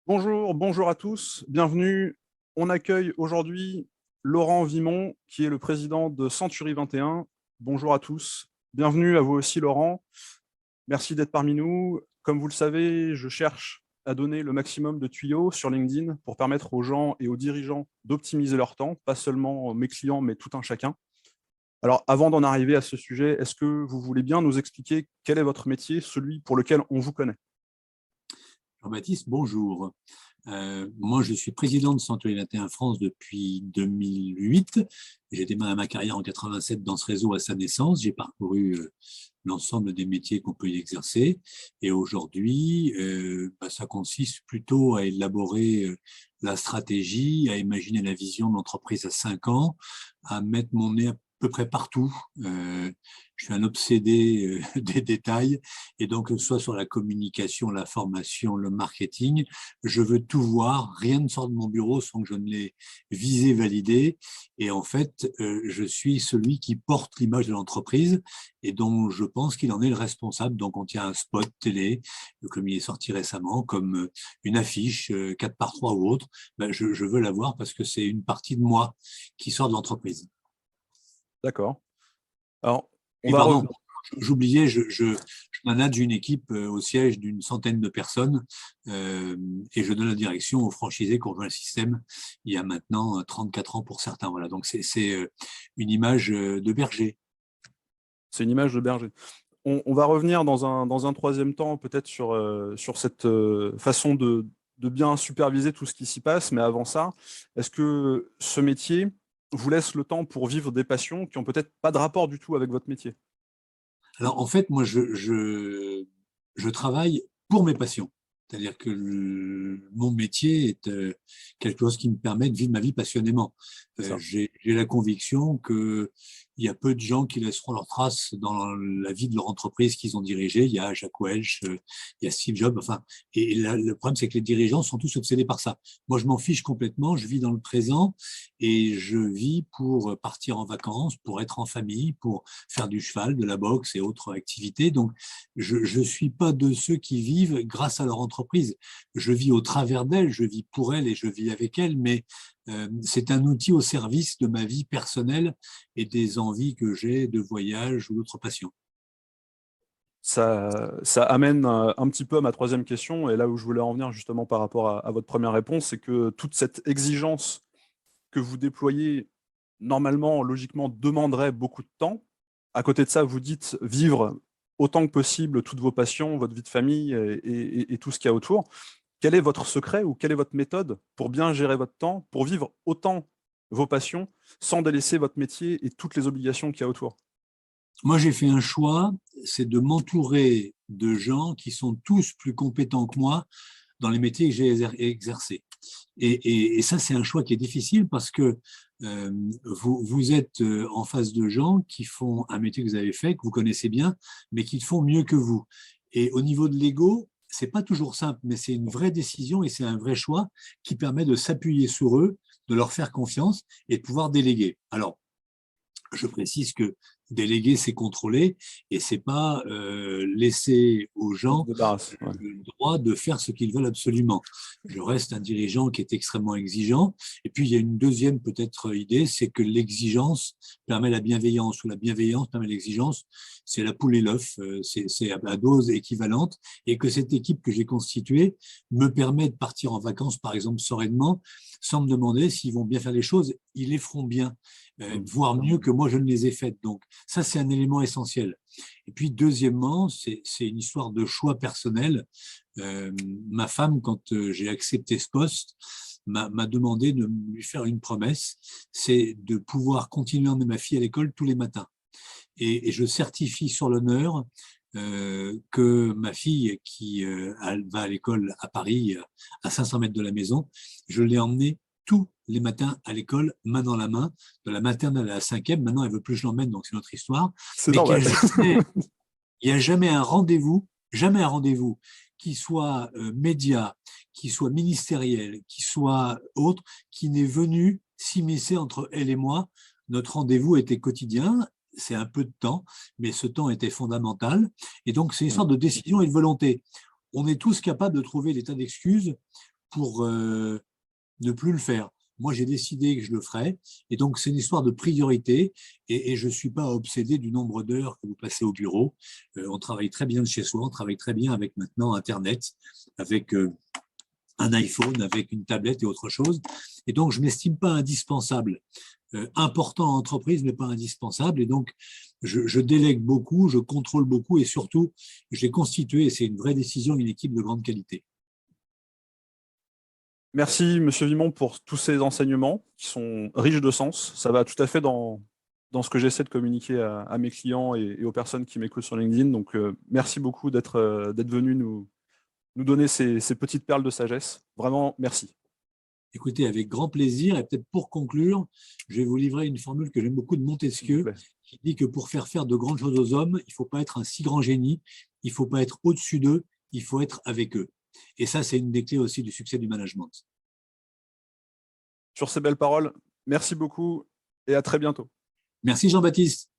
Bonjour, bonjour à tous, bienvenue. On accueille aujourd'hui Laurent Vimon, qui est le président de Century 21. Bonjour à tous, bienvenue à vous aussi Laurent. Merci d'être parmi nous. Comme vous le savez, je cherche à donner le maximum de tuyaux sur LinkedIn pour permettre aux gens et aux dirigeants d'optimiser leur temps, pas seulement mes clients, mais tout un chacun. Alors, avant d'en arriver à ce sujet, est-ce que vous voulez bien nous expliquer quel est votre métier, celui pour lequel on vous connaît? Jean-Baptiste, bonjour. Moi, je suis président de Century 21 France depuis 2008. J'ai démarré ma carrière en 87 dans ce réseau à sa naissance. J'ai parcouru l'ensemble des métiers qu'on peut y exercer. Et aujourd'hui, ça consiste plutôt à élaborer la stratégie, à imaginer la vision de l'entreprise à 5 ans, à mettre mon nez à peu près partout. Je suis un obsédé des détails et donc, que ce soit sur la communication, la formation, le marketing, je veux tout voir. Rien ne sort de mon bureau sans que je ne l'ai visé, validé. Et en fait, je suis celui qui porte l'image de l'entreprise et dont je pense qu'il en est le responsable. Donc, on tient un spot télé, comme il est sorti récemment, comme une affiche 4x3 ou autre. Je veux l'avoir parce que c'est une partie de moi qui sort de l'entreprise. D'accord. Alors, on Et va pardon, revenir. j'oubliais, je manage une équipe au siège d'une centaine de personnes et je donne la direction aux franchisés qui ont rejoint le système il y a maintenant 34 ans pour certains. Voilà, donc c'est une image de berger. C'est une image de berger. On va revenir dans un troisième temps, peut-être sur cette façon de bien superviser tout ce qui s'y passe. Mais avant ça, est-ce que ce métier vous laisse le temps pour vivre des passions qui ont peut-être pas de rapport du tout avec votre métier? Alors en fait, moi je travaille pour mes passions. C'est-à-dire que mon métier est quelque chose qui me permet de vivre ma vie passionnément. C'est ça. J'ai la conviction qu'il y a peu de gens qui laisseront leur trace dans la vie de leur entreprise qu'ils ont dirigée. Il y a Jack Welch, il y a Steve Jobs. Enfin, et là, le problème, c'est que les dirigeants sont tous obsédés par ça. Moi, je m'en fiche complètement. Je vis dans le présent et je vis pour partir en vacances, pour être en famille, pour faire du cheval, de la boxe et autres activités. Donc, je suis pas de ceux qui vivent grâce à leur entreprise. Je vis au travers d'elle, je vis pour elle et je vis avec elle, mais c'est un outil au service de ma vie personnelle et des envies que j'ai de voyage ou d'autres passions. Ça amène un petit peu à ma troisième question, et là où je voulais en venir justement par rapport à votre première réponse, c'est que toute cette exigence que vous déployez, normalement, logiquement, demanderait beaucoup de temps. À côté de ça, vous dites vivre autant que possible toutes vos passions, votre vie de famille et tout ce qu'il y a autour. Quel est votre secret ou quelle est votre méthode pour bien gérer votre temps, pour vivre autant vos passions sans délaisser votre métier et toutes les obligations qu'il y a autour? Moi, j'ai fait un choix, c'est de m'entourer de gens qui sont tous plus compétents que moi dans les métiers que j'ai exercés. Et ça, c'est un choix qui est difficile parce que vous êtes en face de gens qui font un métier que vous avez fait, que vous connaissez bien, mais qui le font mieux que vous. Et au niveau de l'ego, c'est pas toujours simple, mais c'est une vraie décision et c'est un vrai choix qui permet de s'appuyer sur eux, de leur faire confiance et de pouvoir déléguer. Alors, je précise que déléguer, c'est contrôler et c'est pas laisser aux On se gens débarrasse. Ouais. le droit de faire ce qu'ils veulent absolument. Je reste un dirigeant qui est extrêmement exigeant. Et puis, il y a une deuxième peut-être idée, c'est que l'exigence permet la bienveillance ou la bienveillance permet l'exigence. C'est la poule et l'œuf, c'est à dose équivalente. Et que cette équipe que j'ai constituée me permet de partir en vacances, par exemple, sereinement, sans me demander s'ils vont bien faire les choses. Ils les feront bien, Mm. voire mieux que moi je ne les ai faites. Donc, ça, c'est un élément essentiel. Et puis, deuxièmement, c'est une histoire de choix personnel. Euh, Ma femme, quand j'ai accepté ce poste, m'a demandé de lui faire une promesse, c'est de pouvoir continuer à emmener ma fille à l'école tous les matins. Et je certifie sur l'honneur que ma fille, qui va à l'école à Paris, à 500 mètres de la maison, je l'ai emmenée tous les matins à l'école, main dans la main, de la maternelle à la cinquième. Maintenant, elle veut plus que je l'emmène, donc c'est notre histoire. C'est Mais normal. il y a jamais un rendez-vous qui soit média, qui soit ministériel, qui soit autre, qui n'est venu s'immiscer entre elle et moi. Notre rendez-vous était quotidien, c'est un peu de temps, mais ce temps était fondamental. Et donc, c'est une Mm. sorte de décision et de volonté. On est tous capables de trouver des tas d'excuses pour ne plus le faire. Moi, j'ai décidé que je le ferais. Et donc, c'est une histoire de priorité. Et je ne suis pas obsédé du nombre d'heures que vous passez au bureau. On travaille très bien de chez soi. On travaille très bien avec maintenant Internet, avec un iPhone, avec une tablette et autre chose. Et donc, je ne m'estime pas indispensable. Important en entreprise, mais pas indispensable. Et donc, je délègue beaucoup, je contrôle beaucoup et surtout, j'ai constitué, et c'est une vraie décision, une équipe de grande qualité. Merci, Monsieur Vimon, pour tous ces enseignements qui sont riches de sens. Ça va tout à fait dans ce que j'essaie de communiquer à mes clients et aux personnes qui m'écoutent sur LinkedIn. Donc, merci beaucoup d'être venu nous donner ces petites perles de sagesse. Vraiment, merci. Écoutez, avec grand plaisir. Et peut-être pour conclure, je vais vous livrer une formule que j'aime beaucoup de Montesquieu, qui dit que pour faire de grandes choses aux hommes, il ne faut pas être un si grand génie, il ne faut pas être au-dessus d'eux, il faut être avec eux. Et ça, c'est une des clés aussi du succès du management. Sur ces belles paroles, merci beaucoup et à très bientôt. Merci Jean-Baptiste.